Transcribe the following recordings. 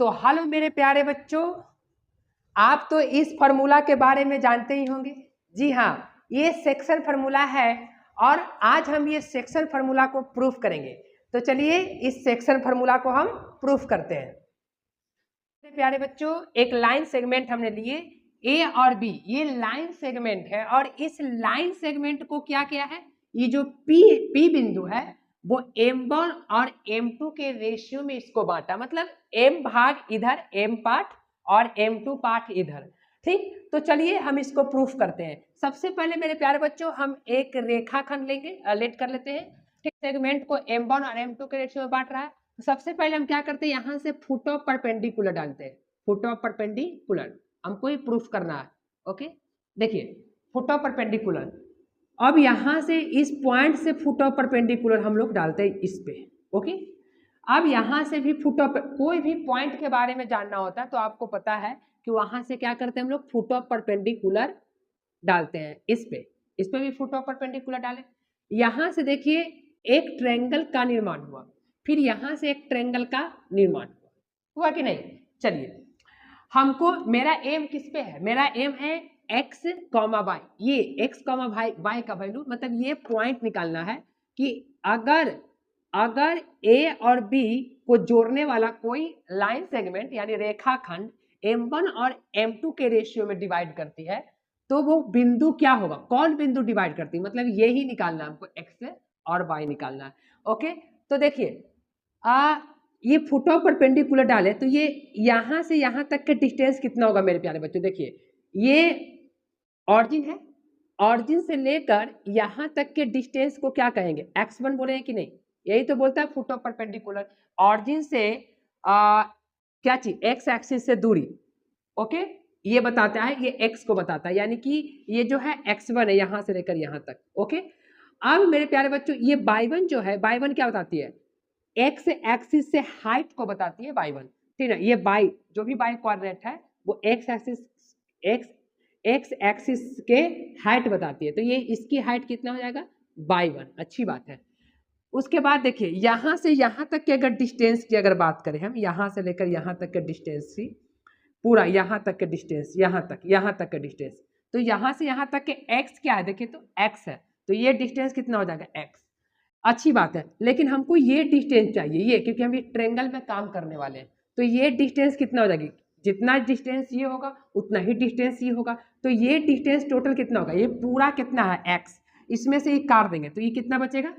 तो हेलो मेरे प्यारे बच्चों, आप तो इस फार्मूला के बारे में जानते ही होंगे। जी हाँ, ये सेक्शन फार्मूला है और आज हम ये सेक्शन फार्मूला को प्रूफ करेंगे। तो चलिए इस सेक्शन फार्मूला को हम प्रूफ करते हैं। मेरे प्यारे बच्चों, एक लाइन सेगमेंट हमने लिए ए और बी, ये लाइन सेगमेंट है और इस लाइन सेगमेंट को क्या किया है, ये जो पी बिंदु है वो M1 और M2 के रेशियो में इसको बांटा, मतलब M भाग इधर M पार्ट और M2 पार्ट इधर। ठीक, तो चलिए हम इसको प्रूफ करते हैं। सबसे पहले मेरे प्यारे बच्चों हम एक रेखाखंड लेंगे, लेट कर लेते हैं। ठीक, सेगमेंट को M1 और M2 के रेशियो में बांट रहा है। तो सबसे पहले हम क्या करते हैं, यहाँ से फुट ऑफ परपेंडिकुलर डालते हैं। फुट ऑफ परपेंडिकुलर हमको ही प्रूफ करना है। ओके, देखिए फुट ऑफ परपेंडिकुलर, अब यहाँ से इस पॉइंट से फुट ऑफ परपेंडिकुलर हम लोग डालते हैं इस पे। ओके, अब यहाँ से भी फुट ऑफ, कोई भी पॉइंट के बारे में जानना होता है तो आपको पता है कि वहां से क्या करते हैं हम लोग, फुट ऑफ परपेंडिकुलर डालते हैं इस पे भी फुट ऑफ परपेंडिकुलर डालें। यहाँ से देखिए एक ट्रायंगल का निर्माण हुआ, फिर यहाँ से एक ट्रायंगल का निर्माण हुआ कि नहीं। चलिए हमको, मेरा एम किस पे है, मेरा एम है x, वाई। ये x, वाई का वैल्यू, मतलब ये पॉइंट निकालना है कि अगर a और b को जोड़ने वाला कोई लाइन सेगमेंट यानी रेखाखंड M1 और M2 के रेशियो में डिवाइड करती है तो वो बिंदु क्या होगा, कौन बिंदु डिवाइड करती है, मतलब यही निकालना है हमको, x और y निकालना है। ओके, तो देखिए ये फुट ऑफ परपेंडिकुलर डाले तो ये यहाँ से यहाँ तक के डिस्टेंस कितना होगा मेरे प्यारे बच्चों। देखिए ये ऑरिजिन है, ऑरिजिन से लेकर यहाँ तक के डिस्टेंस को क्या कहेंगे, x1 बोले हैं कि नहीं, यही तो बोलता है फुट ऑफ परपेंडिकुलर। ऑरिजिन से क्या चीज, x एक्सिस से दूरी। ओके, ये बताता है, ये x को बताता है, यानी कि ये जो है x1 है यहाँ से लेकर यहाँ तक। ओके, अब मेरे प्यारे बच्चों ये y1 जो है, y1 क्या बताती है, x एक्सिस से हाइट को बताती है y1। ठीक है, ये y जो भी y कोऑर्डिनेट है वो x एक्सिस के हाइट बताती है, तो ये इसकी हाइट कितना हो जाएगा, y1। अच्छी बात है। उसके बाद देखिए यहाँ से यहाँ तक के अगर डिस्टेंस की अगर बात करें हम, यहाँ से लेकर यहाँ तक के डिस्टेंस की, पूरा यहाँ तक के डिस्टेंस, यहाँ तक के डिस्टेंस, तो यहाँ से यहाँ तक के x क्या है, देखिए तो x है, तो ये डिस्टेंस कितना हो जाएगा, x। अच्छी बात है, लेकिन हमको ये डिस्टेंस चाहिए, ये, क्योंकि हम ये ट्रायंगल में काम करने वाले हैं, तो ये डिस्टेंस कितना हो जाएगी, जितना डिस्टेंस ये होगा उतना ही डिस्टेंस ये होगा, तो ये डिस्टेंस टोटल कितना होगा, ये पूरा कितना है x, इसमें से ये काट देंगे तो ये कितना बचेगा,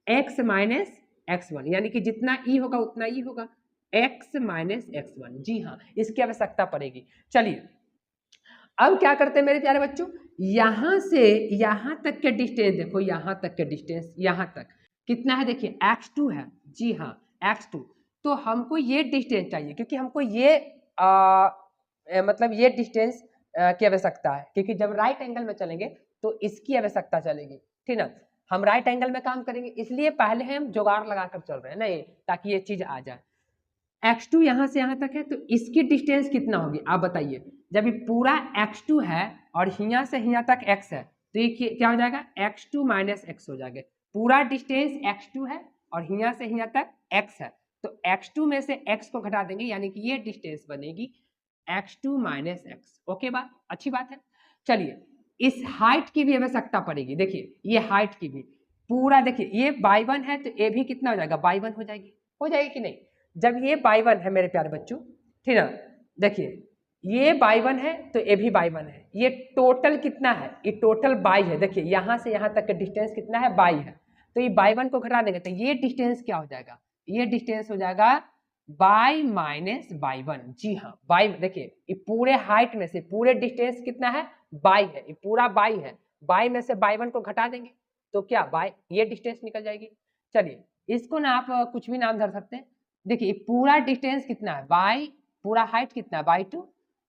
x माइनस x1, यानी कि जितना e होगा उतना e होगा, x माइनस x1। जी हाँ, इसकी आवश्यकता पड़ेगी। चलिए अब क्या करते हैं मेरे प्यारे बच्चों, यहाँ से यहाँ तक के डिस्टेंस देखो, यहाँ तक के डिस्टेंस, यहाँ तक कितना है, देखिए x2 है। जी हाँ, x2, तो हमको ये डिस्टेंस चाहिए, क्योंकि हमको ये मतलब ये डिस्टेंस की आवश्यकता है, क्योंकि जब राइट एंगल में चलेंगे तो इसकी आवश्यकता चलेगी। ठीक ना, हम राइट एंगल में काम करेंगे, इसलिए पहले हम जुगाड़ लगाकर चल रहे हैं ना, ये ताकि ये चीज आ जाए। x2 यहाँ से यहाँ तक है, तो इसकी डिस्टेंस कितना होगी आप बताइए। जब ये पूरा x2 है और यहाँ से यहाँ तक x है, तो ये क्या हो जाएगा, x2 माइनस x हो जाएगा। पूरा डिस्टेंस x2 है और यहाँ से यहाँ तक x है, तो x2 में से x को घटा देंगे, यानी कि ये डिस्टेंस बनेगी x2 माइनस x। ओके, बात अच्छी बात है। चलिए इस हाइट की भी आवश्यकता पड़ेगी, देखिए ये हाइट की भी, पूरा देखिए ये y1 है तो ये भी कितना हो जाएगा, y1 हो जाएगी कि नहीं। जब ये y1 है मेरे प्यारे बच्चों, ठीक है, देखिए ये y1 है तो ये भी y1 है, ये टोटल कितना है, ये टोटल y है। देखिए यहाँ से यहाँ तक का डिस्टेंस कितना है, y है, तो ये y1 को घटा देंगे तो ये डिस्टेंस क्या हो जाएगा, ये डिस्टेंस हो जाएगा y माइनस y1। जी हाँ, y, देखिए ये पूरे हाइट में से पूरे डिस्टेंस कितना है, y है, ये पूरा y है, y में से y1 को घटा देंगे तो क्या y, ये डिस्टेंस निकल जाएगी। चलिए इसको ना आप कुछ भी नाम धर सकते हैं। देखिए पूरा डिस्टेंस कितना है, y, पूरा हाइट कितना है y2,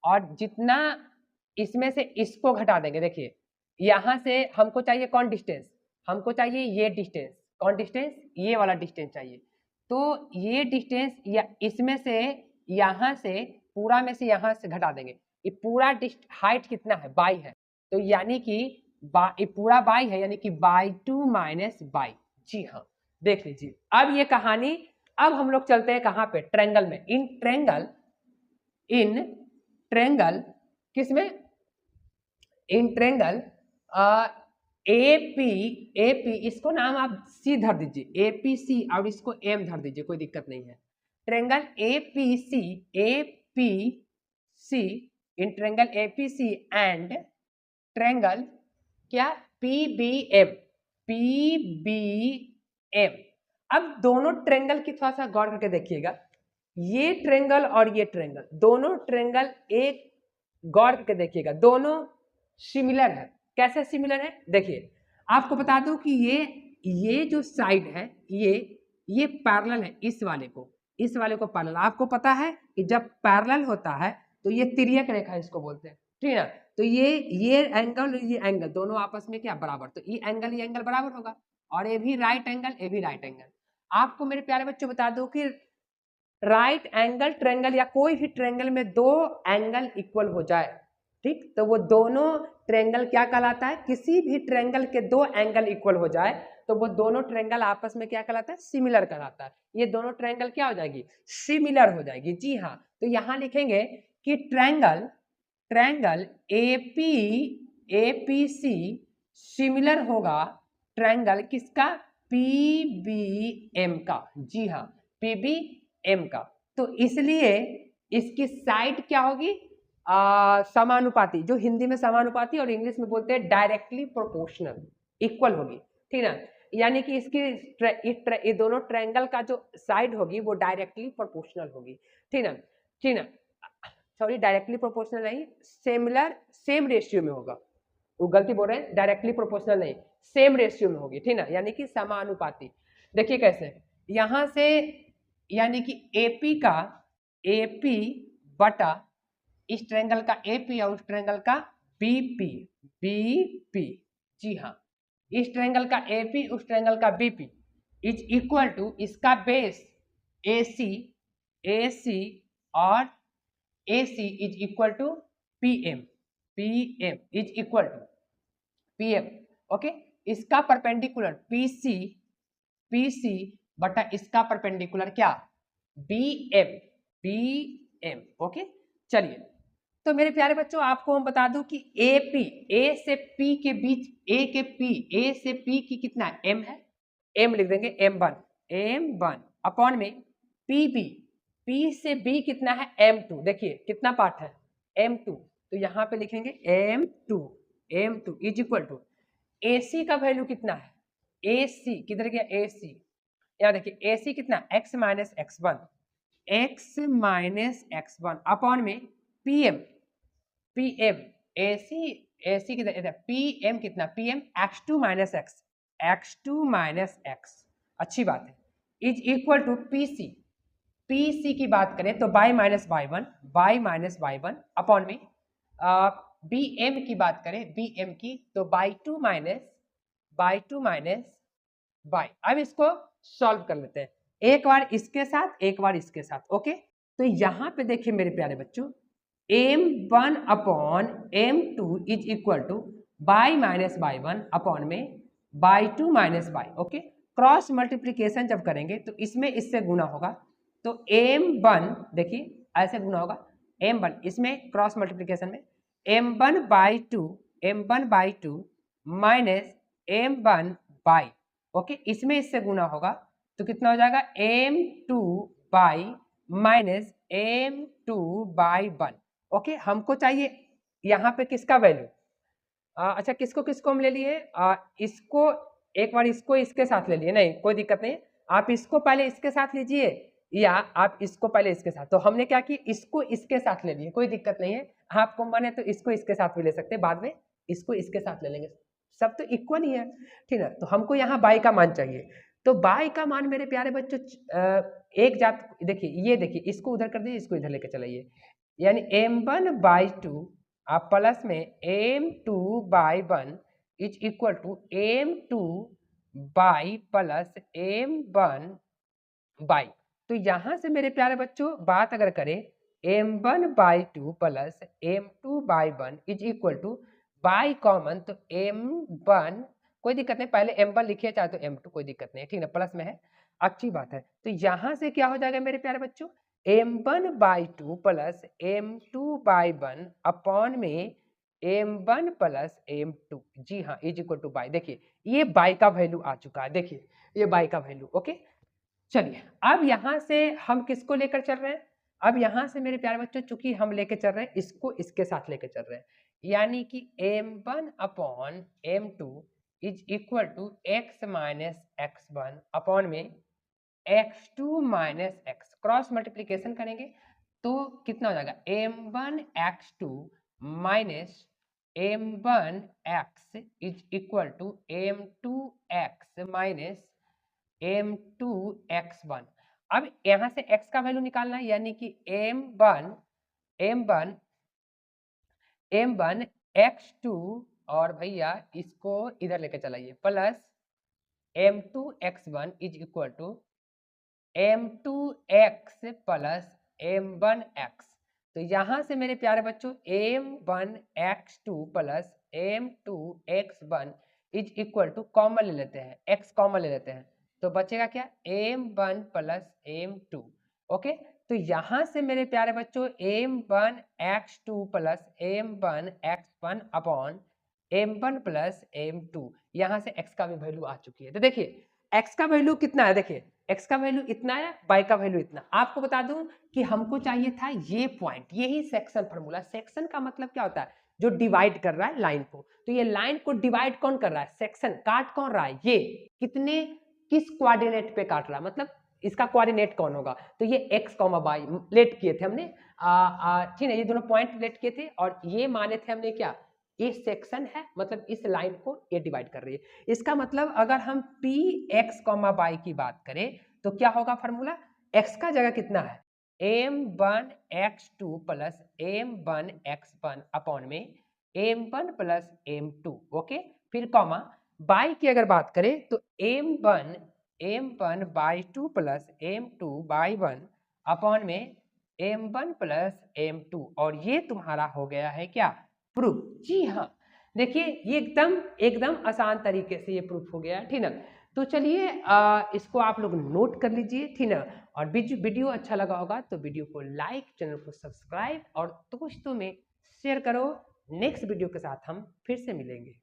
और जितना इसमें से इसको घटा देंगे। देखिए यहाँ से हमको चाहिए कौन डिस्टेंस, हमको चाहिए ये डिस्टेंस, कौन डिस्टेंस, ये वाला डिस्टेंस चाहिए, तो ये डिस्टेंस या इसमें से यहाँ से पूरा में से यहाँ से घटा देंगे, ये पूरा हाइट कितना है, y है, तो यानी कि ये पूरा y है, यानी कि y2 माइनस y। जी हाँ, देख लीजिए अब ये कहानी। अब हम लोग चलते हैं कहाँ पे, ट्रायंगल में। इन ट्रायंगल इन ट्रेंगल, किसमें, इन ट्रेंगल एपी, इसको नाम आप सी धर दीजिए, एपीसी, और इसको एम धर दीजिए, कोई दिक्कत नहीं है। Triangle APC, APC, in triangle APC and triangle क्या, पीबीएम, पीबीएम। अब दोनों ट्रेंगल की थोड़ा सा गौर करके देखिएगा, ये ट्रेंगल और ये ट्रेंगल, दोनों ट्रेंगल एक गौर करके देखिएगा, दोनों सिमिलर है। कैसे सिमिलर है, देखिए आपको बता दूं कि ये जो साइड है ये पैरेलल है इस वाले को, इस वाले को पैरेलल। आपको पता है कि जब पैरेलल होता है तो ये तिर्यक रेखा इसको बोलते हैं, ठीक है ना। तो ये एंगल, ये एंगल दोनों आपस में क्या, बराबर, तो ये एंगल बराबर होगा, और ये भी राइट एंगल, ये भी राइट एंगल। आपको मेरे प्यारे बच्चों बता दो कि राइट एंगल ट्रेंगल या कोई भी ट्रेंगल में दो एंगल इक्वल हो जाए, ठीक, तो वो दोनों ट्रेंगल क्या कहलाता है, किसी भी ट्रेंगल के दो एंगल इक्वल हो जाए तो वो दोनों ट्रेंगल आपस में क्या कहलाता है, सिमिलर कहलाता है। ये दोनों ट्रेंगल क्या हो जाएगी, सिमिलर हो जाएगी। जी हाँ, तो यहां लिखेंगे कि ट्रेंगल एपीसी सिमिलर होगा ट्रेंगल किसका, पीबीएम का। जी हाँ, पीबीएम का। तो इसलिए इसकी साइड क्या होगी, समानुपाती, जो हिंदी में समानुपाती और इंग्लिश में बोलते हैं डायरेक्टली प्रोपोर्शनल, इक्वल होगी, ठीक ना। यानी कि इसकी ये दोनों ट्रायंगल का जो साइड होगी वो डायरेक्टली प्रोपोर्शनल होगी, ठीक ना, ठीक ना, सॉरी डायरेक्टली प्रोपोर्शनल नहीं, सिमिलर, सेम रेशियो में होगा, वो गलती बोल रहे हैं, डायरेक्टली प्रोपोर्शनल नहीं, सेम रेशियो में होगी, ठीक ना, यानी कि समानुपाती। देखिए कैसे, यहां से यानी कि एपी का, एपी बटा इस ट्रायंगल का एपी और उस ट्रायंगल का बीपी, बीपी, जी हाँ, इस ट्रायंगल का एपी उस ट्रायंगल का बीपी इज इक्वल टू इसका बेस एसी, एसी और AC is equal to PM, PM is equal to PM, okay. इसका परपेंडिकुलर PC, PC बटा इसका परपेंडिकुलर क्या, BM, BM, ओके। चलिए, तो मेरे प्यारे बच्चों आपको हम बता दूं कि AP, A से P के बीच, A से P की कितना M है, M लिख देंगे, M1 अपॉन में PB, P से B कितना है, M2, देखिए कितना पार्ट है, M2, तो यहाँ पे लिखेंगे M2 is equal to AC का वैल्यू कितना है, AC किधर गया, AC, यहाँ देखिए AC कितना, x माइनस x1 अपॉन में PM, AC कितना, PM कितना, PM x2 माइनस x, अच्छी बात है, इज इक्वल टू PC की बात करें तो y माइनस y1 अपॉन में BM की बात करें, BM की तो y2 माइनस y। अब इसको सॉल्व कर लेते हैं, एक बार इसके साथ एक बार इसके साथ, ओके। तो यहां पे देखिए मेरे प्यारे बच्चों, M1 upon M2 is equal to y minus y1 upon में y2 minus y, okay. Cross multiplication जब करेंगे तो इसमें इससे गुना होगा, तो M1 देखिए ऐसे गुना होगा, M1 इसमें क्रॉस मल्टीप्लीकेशन में M1 by two minus M1 by, okay, इसमें इससे गुना होगा तो कितना हो जाएगा, M2 by minus M2 by 1, okay. हमको चाहिए यहाँ पे किसका वैल्यू, अच्छा किसको किसको हम ले लिए, इसको एक बार इसको इसके साथ ले लिए, नहीं कोई दिक्कत नहीं, आप इसको पहले इसके साथ लीजिए या आप इसको पहले इसके साथ, तो हमने क्या किया, इसको इसके साथ ले लिए, कोई दिक्कत नहीं है, आपको मन है तो इसको इसके साथ भी ले सकते हैं, बाद में इसको इसके साथ ले लेंगे, सब तो इक्वल ही है, ठीक है। तो हमको यहाँ बाई का मान चाहिए, तो बाई का मान मेरे प्यारे बच्चों एक जात, देखिए ये देखिए, इसको उधर कर दीजिए, इसको इधर लेकर चलाइए, यानी M1 बाई 2 आप प्लस में M2 by 1 is equal to M2 by plus M1 by. तो यहां से मेरे प्यारे बच्चों बात अगर करें, M1 by 2 plus M2 by 1 is equal two by common, तो M1 कोई दिक्कत नहीं, पहले M1 लिखिए चाहे तो M2, कोई दिक्कत नहीं, ठीक है, प्लस में है, अच्छी बात है। तो यहां से क्या हो जाएगा मेरे प्यारे बच्चों, m1/2 प्लस m2/1 अपॉन में m1 प्लस m2, जी हाँ, इज इक्वल टू बाई। देखिए ये बाई का वैल्यू आ चुका है, देखिए ये बाई का वैल्यू। ओके, चलिए अब यहां से हम किसको लेकर चल रहे हैं? अब यहां से मेरे प्यारे बच्चों चूंकि हम लेके चल रहे हैं इसको इसके साथ लेके चल रहे हैं, यानी कि m1 upon m2 is equal to x minus x1 upon में x2 minus x, cross multiplication करेंगे तो कितना हो जाएगा m1 x2 minus m1 x is equal to m2 x minus m2 x1। अब यहां से x का वैल्यू निकालना है, यानी कि m1 x2 और भैया इसको इधर लेके चलाइए plus m2 x1 is equal to m2 x plus m1 x। तो यहां से मेरे प्यारे बच्चों m1 x2 plus m2 x1 is equal to common ले लेते हैं, x कॉमन ले लेते हैं तो बचेगा क्या m1 प्लस m2। ओके, तो यहां से मेरे प्यारे बच्चों m1 x2 plus m1 x1 upon m1 plus m2, यहां से x का भी वैल्यू आ चुकी है। तो देखिए x का वैल्यू कितना है, देखिए x का वैल्यू इतना है, y का वैल्यू इतना। आपको बता दूं कि हमको चाहिए था ये पॉइंट, यही सेक्शन फार्मूला। सेक्शन का मतलब क्या होता है? जो डिवाइड कर रहा है लाइन को। तो ये लाइन को डिवाइड कौन कर रहा है? सेक्शन। काट कौन रहा है? ये कितने किस कोऑर्डिनेट पे काट रहा है, मतलब इसका कोऑर्डिनेट कौन होगा? तो ये x, y लेट किए थे हमने, ठीक है, ये दोनों पॉइंट लेट किए थे और ये माने थे हमने क्या, ये सेक्शन है, मतलब इस लाइन को ये डिवाइड कर रही है। इसका मतलब अगर हम px, y की बात करें तो क्या होगा फार्मूला? x का जगह कितना है m1 x2 plus m1 x1 upon में m1 प्लस m2। ओके, फिर कॉमा y की अगर बात करें तो m1 by 2 plus m2 by 1 upon में m1 प्लस m2, और ये तुम्हारा हो गया है क्या, प्रूफ। जी हाँ, देखिए ये एकदम एकदम आसान तरीके से ये प्रूफ हो गया, ठीक ना। तो चलिए इसको आप लोग नोट कर लीजिए, ठीक ना। और वीडियो अच्छा लगा होगा तो वीडियो को लाइक, चैनल को सब्सक्राइब और दोस्तों में शेयर करो। नेक्स्ट वीडियो के साथ हम फिर से मिलेंगे।